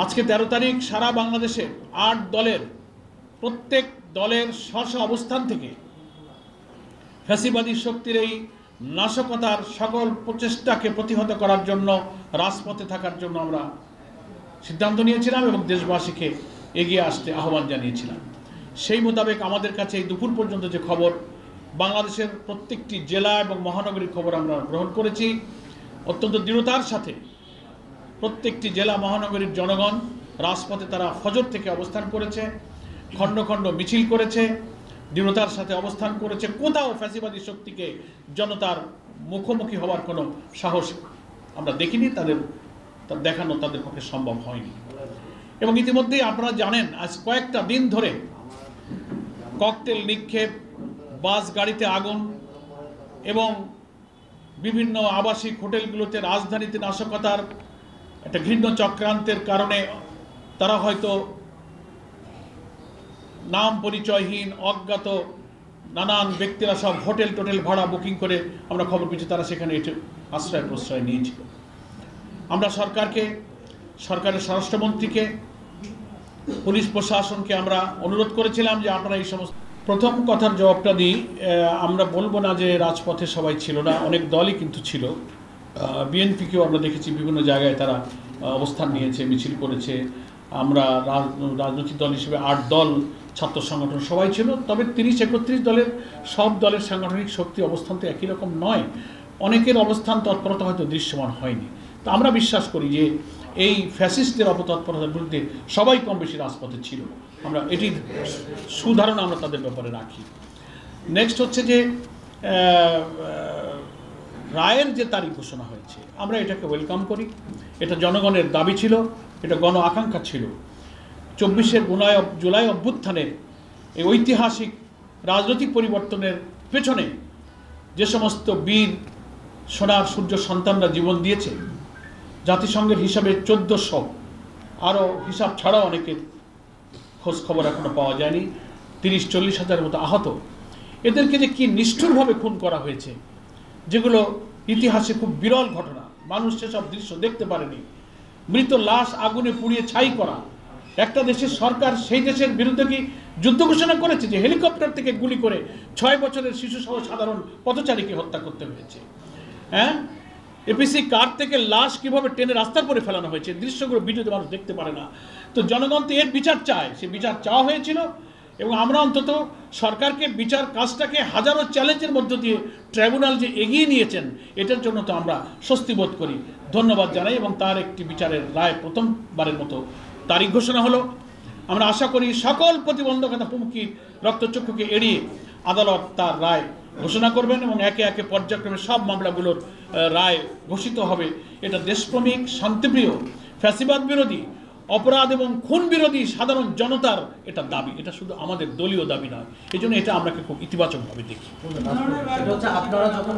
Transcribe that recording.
আজকে 13 তারিখ সারা বাংলাদেশে 8 দলের প্রত্যেক দলের স্ব অবস্থান থেকে ফ্যাসিবাদী শক্তির এই নাশকতার সকল প্রচেষ্টাকে প্রতিহত করার জন্য রাজপথে থাকার জন্য আমরা সিদ্ধান্ত নিয়েছিলাম এবং দেশবাসীকে এগিয়ে আসতে আহ্বান জানিয়েছিলাম। সেই মোতাবেক আমাদের কাছে এই দুপুর পর্যন্ত যে খবর, বাংলাদেশের প্রত্যেকটি জেলা এবং মহানগরীর খবর আমরা গ্রহণ করেছি। অত্যন্ত দৃঢ়তার সাথে প্রত্যেকটি জেলা মহানগরীর জনগণ রাজপথে তারা ফজর থেকে অবস্থান করেছে, খণ্ড খণ্ড মিছিল করেছে, দৃঢ়তার সাথে অবস্থান করেছে। কোথাও ফ্যাসিবাদী শক্তিকে জনতার মুখোমুখি হওয়ার কোনো সাহস আমরা দেখিনি, তাদের দেখানো তাদের পক্ষে সম্ভব হয়নি। এবং ইতিমধ্যেই আপনারা জানেন, আজ কয়েকটা দিন ধরে ককটেল নিক্ষেপ, বাস গাড়িতে আগুন এবং বিভিন্ন আবাসিক হোটেলগুলোতে রাজধানীতে নাশকতার একটা ঘৃণ্য চক্রান্তের কারণে তারা হয়তো নাম পরিচয়হীন অজ্ঞাত নানান ব্যক্তিরা সব হোটেল টোটেল ভাড়া বুকিং করে আমরা খবর পেয়েছি তারা সেখানে এসে আশ্রয় প্রশ্রয় নিয়েছিল। আমরা সরকারের স্বরাষ্ট্রমন্ত্রীকে, পুলিশ প্রশাসনকে আমরা অনুরোধ করেছিলাম যে আপনারা এই সমস্ত প্রথম কথার জবাবটা দিই। আমরা বলবো না যে রাজপথে সবাই ছিল না, অনেক দলই কিন্তু ছিল। বিএনপিকেও আমরা দেখেছি বিভিন্ন জায়গায় তারা অবস্থান নিয়েছে, মিছিল করেছে। আমরা রাজনৈতিক দল হিসেবে 8 দল, ছাত্র সংগঠন সবাই ছিল। তবে 30-31 দলের সব দলের সাংগঠনিক শক্তি অবস্থান তো একই রকম নয়, অনেকের অবস্থান তৎপরতা হয়তো দৃশ্যমান হয়নি। তো আমরা বিশ্বাস করি যে এই ফ্যাসিস্টদের অপতৎপরতার বিরুদ্ধে সবাই কম বেশি রাজপথে ছিল। আমরা এটির সুধারণা আমরা তাদের ব্যাপারে রাখি। নেক্সট হচ্ছে যে রায়ের যে তারিখ ঘোষণা হয়েছে, আমরা এটাকে ওয়েলকাম করি। এটা জনগণের দাবি ছিল, এটা গণ আকাঙ্ক্ষা ছিল। 24 জুলাই অভ্যুত্থানের এই ঐতিহাসিক রাজনৈতিক পরিবর্তনের পেছনে যে সমস্ত বীর সোনার সূর্য সন্তানরা জীবন দিয়েছে, জাতিসংঘের হিসাবে 1400, আরও হিসাব ছাড়াও অনেকের খোঁজ খবর এখনো পাওয়া যায়নি, 30-40 হাজারের মতো আহত। এদেরকে যে কি নিষ্ঠুরভাবে খুন করা হয়েছে, যেগুলো ইতিহাসে খুব বিরল ঘটনা, মানুষ সেসব দৃশ্য দেখতে পারেনি। মৃত লাশ আগুনে পুড়িয়ে ছাই করা, একটা দেশের সরকার সেই দেশের বিরুদ্ধে কি যুদ্ধ ঘোষণা করেছে যে হেলিকপ্টার থেকে গুলি করে 6 বছরের শিশুসহ সাধারণ পথচারীকে হত্যা করতে হয়েছে? হ্যাঁ, এপিসি কার থেকে লাশ কিভাবে টেনে রাস্তার পরে ফেলানো হয়েছে, দৃশ্যগুলো ভিডিওতে মানুষ দেখতে পারে না। তো জনগণ তো এর বিচার চায়, সে বিচার চাওয়া হয়েছিল। এবং আমরা অন্তত সরকারকে বিচার কাজটাকে হাজারো চ্যালেঞ্জের মধ্য দিয়ে ট্রাইব্যুনাল যে এগিয়ে নিয়েছেন, এটার জন্য তো আমরা স্বস্তি বোধ করি, ধন্যবাদ জানাই। এবং তার একটি বিচারের রায় প্রথমবারের মতো তারিখ ঘোষণা হলো। আমরা আশা করি সকল প্রতিবন্ধকতা হুমকি রক্তচক্ষুকে এড়িয়ে আদালত তার রায় ঘোষণা করবেন এবং একে একে পর্যায়ক্রমে সব মামলাগুলোর রায় ঘোষিত হবে। এটা দেশপ্রেমিক, শান্তিপ্রিয়, ফ্যাসিবাদ বিরোধী, অপরাধ এবং খুন বিরোধী সাধারণ জনতার এটা দাবি, এটা শুধু আমাদের দলীয় দাবি নয়। এই জন্য এটা আমরা খুব ইতিবাচকভাবে দেখি। আপনারা যখন